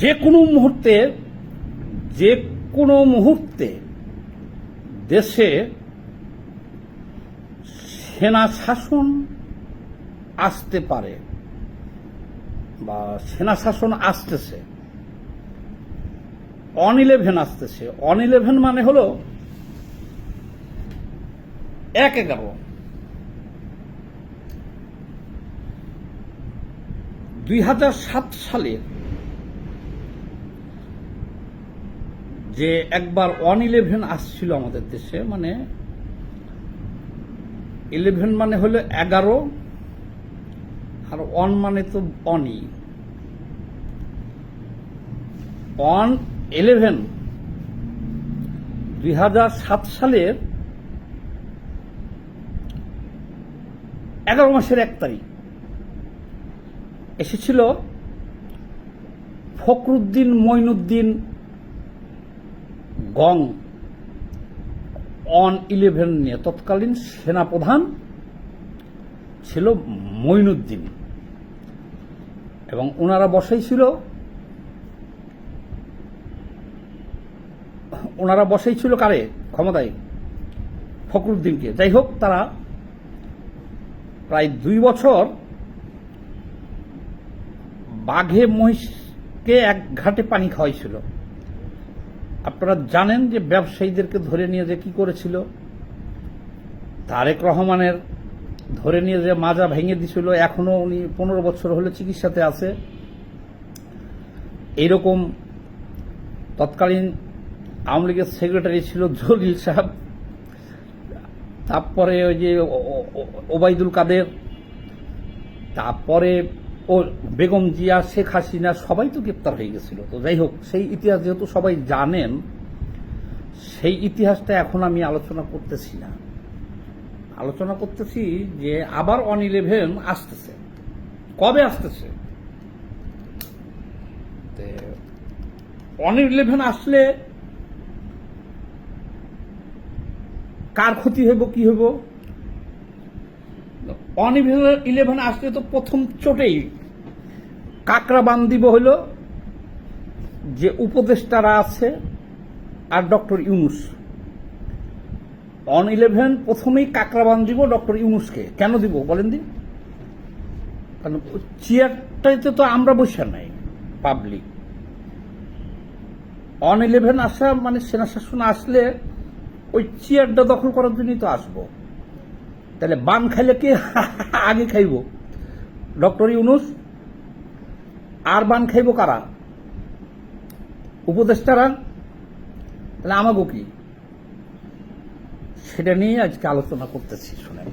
যে কোনো মুহূর্তে দেশে সেনা শাসন আসতে পারে বা সেনা শাসন আসতেছে। অন-11 আসতেছে। অন-11 মানে হলো 1/11। 2007 সালে যে একবার অন-11 আসছিল আমাদের দেশে, মানে 11 মানে হলো 11 আর অন মানে তো অনই। অন-11 2007 সালের 11 মাসের 1 তারিখ এসেছিল ফখরুদ্দিন মঈনুদ্দিন গং অন-11 নিয়ে। তৎকালীন সেনাপ্রধান ছিল মঈনুদ্দিন এবং ওনারা বসাই ছিল কারে ক্ষমতায়? ফখরুদ্দিনকে। যাই হোক, তারা প্রায় 2 বছর বাঘে মহিষকে এক ঘাটে পানি খাওয়াইছিল। আপনারা জানেন যে ব্যবসায়ীদেরকে ধরে নিয়ে যে কি করেছিল, তারেক রহমানের ধরে নিয়ে যে মাজা ভেঙে দিছিল। এখনো উনি 15 বছর হলে চিকিৎসাতে আছে। এইরকম তৎকালীন আওয়ামী লীগের সেক্রেটারি ছিল জলিল সাহেব, তারপরে ওই যে ওবায়দুল কাদের, তারপরে ও বেগম জিয়া, শেখ হাসিনা, সবাই তো গ্রেপ্তার হয়ে গেছিল। তো যাই হোক, সেই ইতিহাস যেহেতু সবাই জানেন, সেই ইতিহাসটা এখন আমি আলোচনা করতেছি না। আলোচনা করতেছি যে আবার অন-11 আসতেছে। কবে আসতেছে? অন-11 আসলে কার ক্ষতি হইব, কি হইব? অন-11 আসলে তো প্রথম চোটেই কাকড়া বান দিব হইল যে উপদেষ্টারা আছে আর ডক্টর ইউনূস। অন-11 প্রথমেই কাকড়া বান দিব ডক্টর ইউনূসকে। কেন দিব বলেন দি? কারণ চেয়ারটাইতে তো আমরা বসে নাই, পাবলিক। অন-11 আসা মানে সেনা শাসন আসলে ওই চেয়ারটা দখল করার জন্যই তো আসবো। তাহলে বান খাইলে কে আগে খাইব? ডক্টর ইউনূস। আর বান খাইব কারা? উপদেষ্টারা। তাহলে আমাগো কি? সেটা নিয়ে আজকে আলোচনা করতেছি। শুনেন,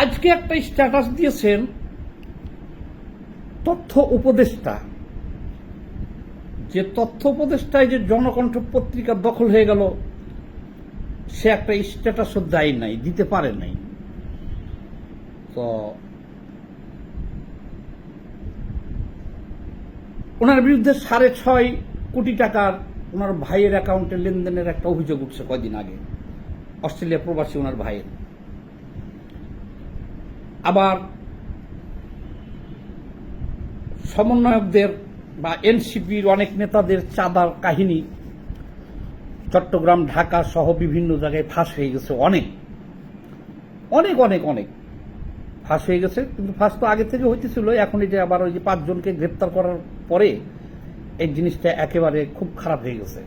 আজকে একটা স্ট্যাটাস দিয়েছেন তথ্য উপদেষ্টা। যে তথ্য উপদেষ্টায় যে জনকণ্ঠ পত্রিকা দখল হয়ে গেল, সে একটা স্ট্যাটাসও দেয় নাই, দিতে পারে নাই। তো ওনার বিরুদ্ধে 6.5 কোটি টাকার ওনার ভাইয়ের অ্যাকাউন্টে লেনদেনের একটা অভিযোগ উঠছে কয়দিন আগে, অস্ট্রেলিয়া প্রবাসী ওনার ভাইয়ের। আবার সমন্বয়কদের বা এনসিপির অনেক নেতাদের চাঁদার কাহিনী চট্টগ্রাম, ঢাকা সহ বিভিন্ন জায়গায় ফাঁস হয়ে গেছে। অনেক অনেক অনেক অনেক ফাঁস হয়ে গেছে। কিন্তু ফাঁস তো আগে থেকে হইতেছিল। এখন এটা আবার ওই যে 5 জনকে গ্রেপ্তার করার পরে এই জিনিসটা একেবারে খুব খারাপ হয়ে গেছে।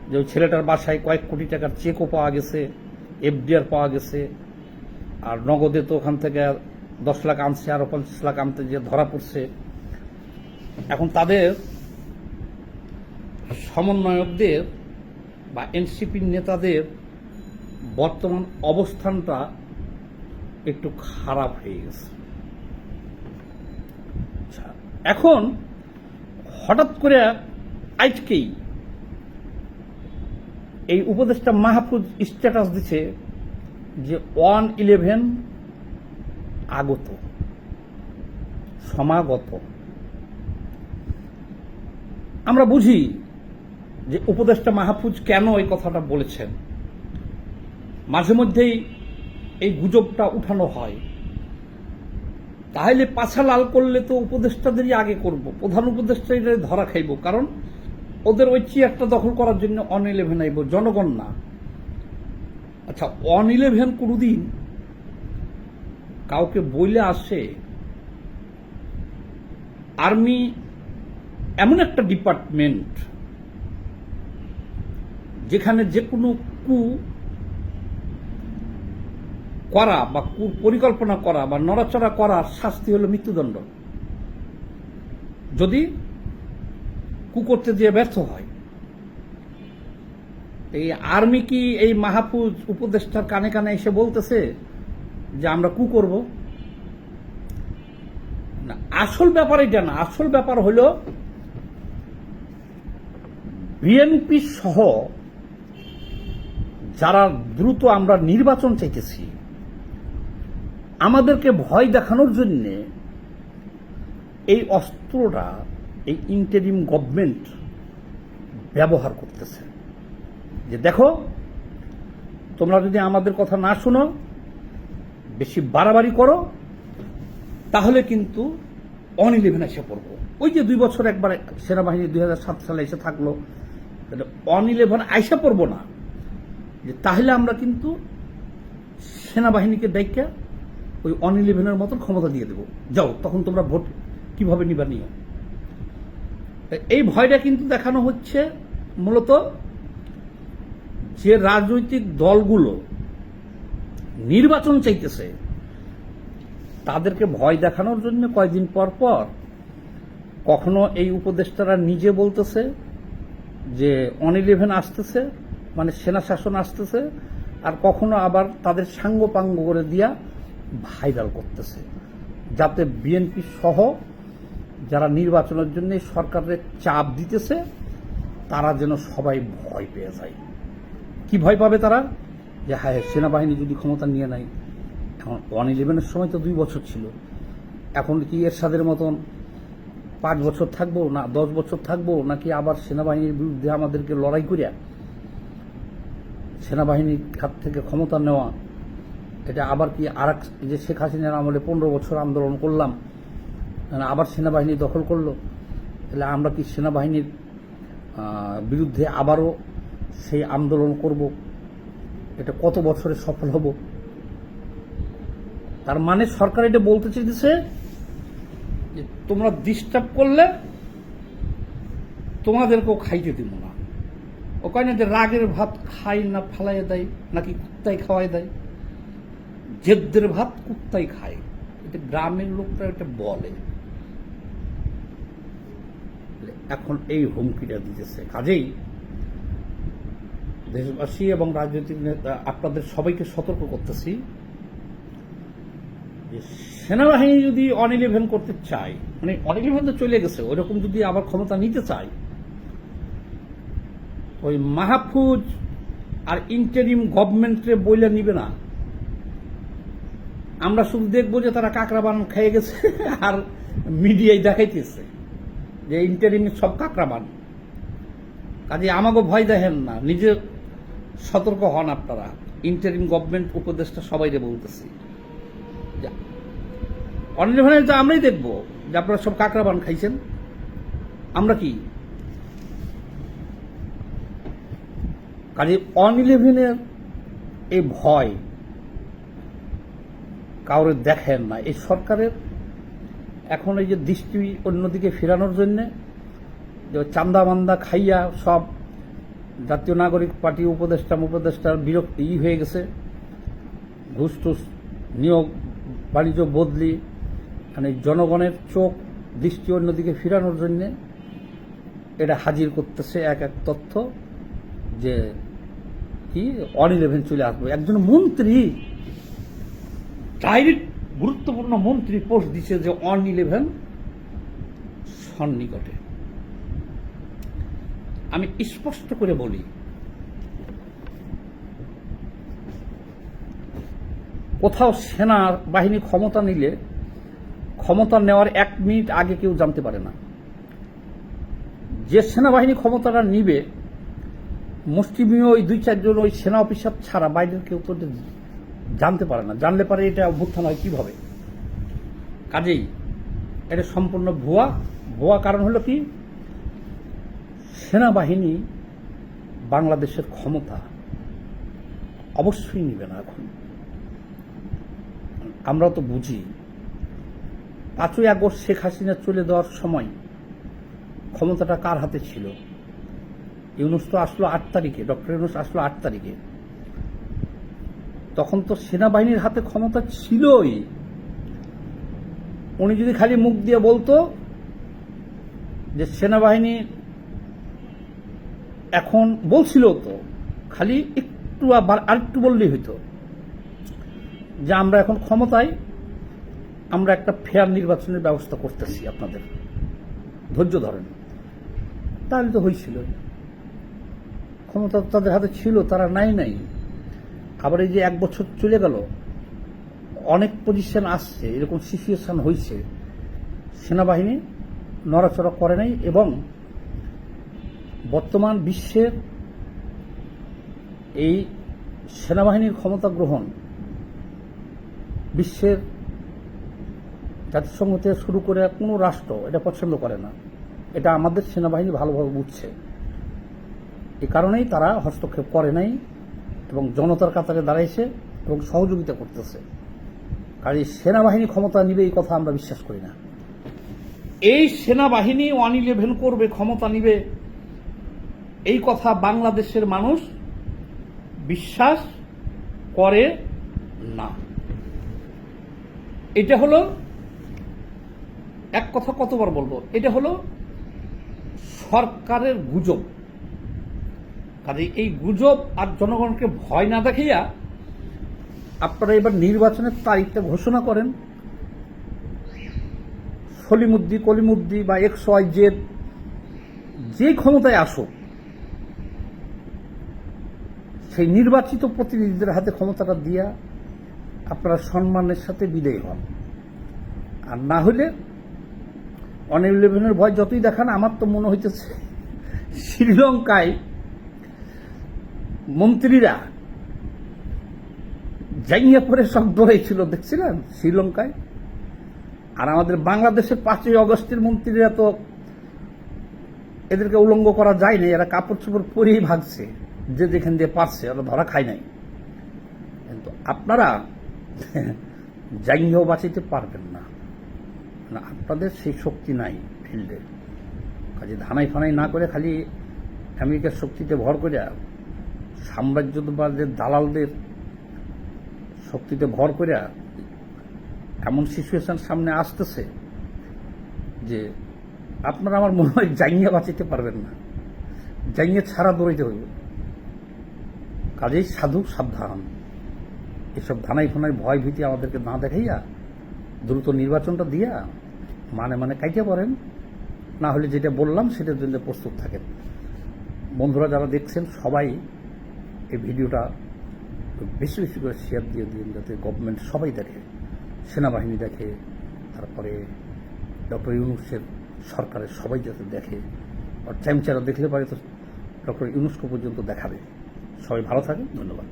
যে ওই ছেলেটার বাসায় কয়েক কোটি টাকার চেকও পাওয়া গেছে, এফডিআর পাওয়া গেছে, আর নগদে তো ওখান থেকে 10 লাখ আনছে, আরো 50 লাখ আনতে যে ধরা পড়ছে। এখন তাদের সমন্বয়কদের বা এনসিপির নেতাদের বর্তমান অবস্থানটা একটু খারাপ হয়ে গেছে। এখন হঠাৎ করে আজকেই এই উপদেষ্টা মাহফুজ স্ট্যাটাস দিচ্ছে যে অন-11 আগত, সমাগত। আমরা বুঝি যে উপদেষ্টা মাহফুজ কেন এই কথাটা বলেছেন। মাঝে মধ্যেই এই গুজবটা উঠানো হয় তাহলে পাছা লাল করলে তো উপদেষ্টাদেরই আগে করব, প্রধান উপদেষ্টাই ধরা খাইব, কারণ ওদের ওই চেয়ারটা দখল করার জন্য 111 আইব, জনগণ না। আচ্ছা, 111 কোনোদিন কাউকে বইলে আসে? আর্মি এমন একটা ডিপার্টমেন্ট যেখানে যে কোনো কু করা বা পরিকল্পনা করা বা নড়াচড়া করার শাস্তি হলো মৃত্যুদণ্ড, যদি কু করতে দিয়ে ব্যর্থ হয়। এই আর্মি কি এই মাহফুজ উপদেষ্টার কানে কানে এসে বলতেছে যে আমরা কু করব? না, আসল ব্যাপার এটা না। আসল ব্যাপার হলো বিএনপি সহ যারা দ্রুত আমরা নির্বাচন চাইতেছি, আমাদেরকে ভয় দেখানোর জন্য এই অস্ত্রটা এই ইন্টারিম গভর্নমেন্ট ব্যবহার করতেছে, যে দেখো তোমরা যদি আমাদের কথা না শুনো, বেশি বাড়াবাড়ি করো, তাহলে কিন্তু 111 এসে পড়বো। ওই যে 2 বছর একবার সেনাবাহিনী 2007 সালে এসে থাকলো, 111 আইসা পড়বো না, যে তাহলে আমরা কিন্তু সেনাবাহিনীকে দায়িত্ব ওই 111 মতন ক্ষমতা দিয়ে দেব, যাও তখন তোমরা ভোট কিভাবে নিবা নিও। এই ভয়টা কিন্তু দেখানো হচ্ছে মূলত যে রাজনৈতিক দলগুলো নির্বাচন চাইতেছে তাদেরকে ভয় দেখানোর জন্য কয়েকদিন পর পর কখনো এই উপদেষ্টারা নিজে বলতেছে যে 111 আসতেছে, মানে সেনা শাসন আসতেছে, আর কখনো আবার তাদের সাঙ্গপাঙ্গ করে দিয়া ভাইরাল করতেছে, যাতে বিএনপি সহ যারা নির্বাচনের জন্য সরকারের চাপ দিতেছে তারা যেন সবাই ভয় পেয়ে যায়। কি ভয় পাবে তারা? যে হ্যাঁ, সেনাবাহিনী যদি ক্ষমতা নিয়ে নেয়, এখন 111 সময় তো 2 বছর ছিল, এখন কি এরশাদের মতন 5 বছর থাকবো না 10 বছর থাকবো, নাকি আবার সেনাবাহিনীর বিরুদ্ধে আমাদেরকে লড়াই করিয়া সেনাবাহিনীর হাত থেকে ক্ষমতা নেওয়া, এটা আবার কি আর যে শেখ হাসিনার আমলে 15 বছর আন্দোলন করলাম, আবার সেনাবাহিনী দখল করলো, তাহলে আমরা কি সেনাবাহিনীর বিরুদ্ধে আবারও সেই আন্দোলন করব? এটা কত বছরে সফল হব? তার মানে সরকার এটা বলতে চাইতেছে যে তোমরা ডিস্টার্ব করলে তোমাদেরকেও খাইতে দিব না। ও কয় না যে রাগের ভাত খাই না ফালাইয়া দেয়, নাকি কুত্তায় খাওয়াই দেয়? জেদ্দের ভাত কুত্তাই খায়, এটা গ্রামের লোকরা এটা বলে। এখন এই হুমকিটা দিতেছে। কাজেই দেশবাসী এবং রাজনৈতিক নেতা আপনাদের সবাইকে সতর্ক করতেছি যে সেনাবাহিনী যদি 111 করতে চায়, মানে 111 তো চলে গেছে, ওইরকম যদি আবার ক্ষমতা নিতে চায়, ওই মাহফুজ আর ইন্টারিম গভর্নমেন্টে বইলে নিবে না। আমরা শুধু দেখবো যে তারা কাকরাবান খেয়ে গেছে আর মিডিয়ায় দেখাইতেছে যে ইন্টারিম সব কাকরাবান। কাজে আমাকে ভয় দেখেন না, নিজে সতর্ক হন আপনারা। ইন্টারিম গভর্নমেন্ট উপদেষ্টা সবাইকে বলতেছি, 111 তো আমরাই দেখবো যে আপনারা সব কাকরাবান খাইছেন। আমরা কি কাজে 111 এই ভয় কাউরে দেখেন না। এই সরকারের এখন এই যে দৃষ্টি অন্যদিকে ফেরানোর জন্য যে চান্দা মান্দা খাইয়া সব জাতীয় নাগরিক পার্টি উপদেষ্টার বিরক্তি হয়ে গেছে, ঘুষ টুস নিয়োগ বাণিজ্য বদলি, মানে জনগণের চোখ দৃষ্টি অন্যদিকে ফেরানোর জন্য এটা হাজির করতেছে এক এক তথ্য যে কি 111 চলে আসবে। একজন মন্ত্রী ডাইরেক্ট গুরুত্বপূর্ণ মন্ত্রী পোস্ট দিচ্ছে যে 111 সন্নিকটে। আমি স্পষ্ট করে বলি, কোথাও সেনা বাহিনী ক্ষমতা নিলে ক্ষমতা নেওয়ার 1 মিনিট আগে কেউ জানতে পারে না। যে সেনাবাহিনী ক্ষমতাটা নিবে, মুষ্টিমেয় ওই 2-4 জন ওই সেনা অফিসার ছাড়া বাইরের কেউ তো জানতে পারে না। জানলে পারে এটা অভ্যুত্থান হয় কিভাবে। কাজেই এটা সম্পূর্ণ ভুয়া। ভুয়া কারণ হলো কি, সেনাবাহিনী বাংলাদেশের ক্ষমতা অবশ্যই নিবে না। এখন আমরা তো বুঝি 5ই আগস্ট শেখ হাসিনা চলে যাওয়ার সময় ক্ষমতাটা কার হাতে ছিল? ইউনূস তো আসলো 8 তারিখে, ডক্টর ইউনূস আসলো 8 তারিখে। তখন তো সেনাবাহিনীর হাতে ক্ষমতা ছিলই। উনি যদি খালি মুখ দিয়ে বলতো যে সেনাবাহিনী এখন বলছিল, তো খালি একটু আরেকটু বললেই হইতো যে আমরা এখন ক্ষমতায়, আমরা একটা ফেয়ার নির্বাচনের ব্যবস্থা করতেছি, আপনাদের ধৈর্য ধরেন, তাহলে তো হয়েছিল। ক্ষমতা তাদের হাতে ছিল, তারা নাই। আবার এই যে 1 বছর চলে গেল, অনেক পজিশন আসছে, এরকম সিচুয়েশন হয়েছে, সেনাবাহিনী নড়াচড়া করে নাই। এবং বর্তমান বিশ্বের এই সেনাবাহিনীর ক্ষমতা গ্রহণ বিশ্বের জাতিসংঘ থেকে শুরু করে কোনো রাষ্ট্র এটা পছন্দ করে না। এটা আমাদের সেনাবাহিনী ভালোভাবে বুঝছে, এই কারণেই তারা হস্তক্ষেপ করে নাই এবং জনতার কাতারে দাঁড়াইছে এবং সহযোগিতা করতেছে। আর এই সেনাবাহিনী ক্ষমতা নিবে এই কথা আমরা বিশ্বাস করি না। এই সেনাবাহিনী 111 করবে, ক্ষমতা নিবে, এই কথা বাংলাদেশের মানুষ বিশ্বাস করে না। এটা হলো এক কথা, কতবার বলবো, এটা হলো সরকারের গুজব। কাজে এই গুজব আর জনগণকে ভয় না দেখাইয়া আপনারা এবার নির্বাচনের তারিখটা ঘোষণা করেন। সলিমুদ্দি, কলিমুদ্দি বা XYZ যে ক্ষমতায় আসুক, সেই নির্বাচিত প্রতিনিধিদের হাতে ক্ষমতাটা দিয়া আপনারা সম্মানের সাথে বিদায়ী হন। আর না হলে 111 ভয় যতই দেখান, আমার তো মনে হইতেছে শ্রীলঙ্কায় মন্ত্রীরা জাইয়া পরে সব দৌড়াইছিল, দেখছিলেন শ্রীলঙ্কায়। আর আমাদের বাংলাদেশের 5ই আগস্টের মন্ত্রীরা তো এদেরকে উলঙ্গ করা যায়নি, এরা কাপড় চোপড় পরেই ভাগছে, যে যেখান দিয়ে পারছে, ওরা ধরা খায় নাই। কিন্তু আপনারা জাইয়াও বাঁচাইতে পারবেন না, আপনাদের সেই শক্তি নাই ফিল্ডে। কাজে ধানাই ফানাই না করে খালি আমেরিকার শক্তিতে ভর করে, সাম্রাজ্যবাদের দালালদের শক্তিতে ভর করে এমন সিচুয়েশন সামনে আসতেছে যে আপনারা, আমার মনে হয়, জাইয়া বাঁচাইতে পারবেন না, জাইয়া ছাড়া দৌড়াইতে হইব। কাজেই সাধু সাবধান, এসব ধানাই ফানাই ভয় ভীতি আমাদেরকে না দেখাইয়া দ্রুত নির্বাচনটা দিয়া মানে কাইতে পারেন। না হলে যেটা বললাম সেটার জন্য প্রস্তুত থাকেন। বন্ধুরা যারা দেখছেন সবাই এই ভিডিওটা বেশি বেশি করে শেয়ার দিয়ে দিন, যাতে গভর্নমেন্ট সবাই দেখে, সেনাবাহিনী দেখে, তারপরে ডক্টর ইউনূসের সরকারের সবাই যাতে দেখে। আর চামচারা দেখলে পারে তো ডক্টর ইউনূসকে পর্যন্ত দেখাবে। সবাই ভালো থাকেন, ধন্যবাদ।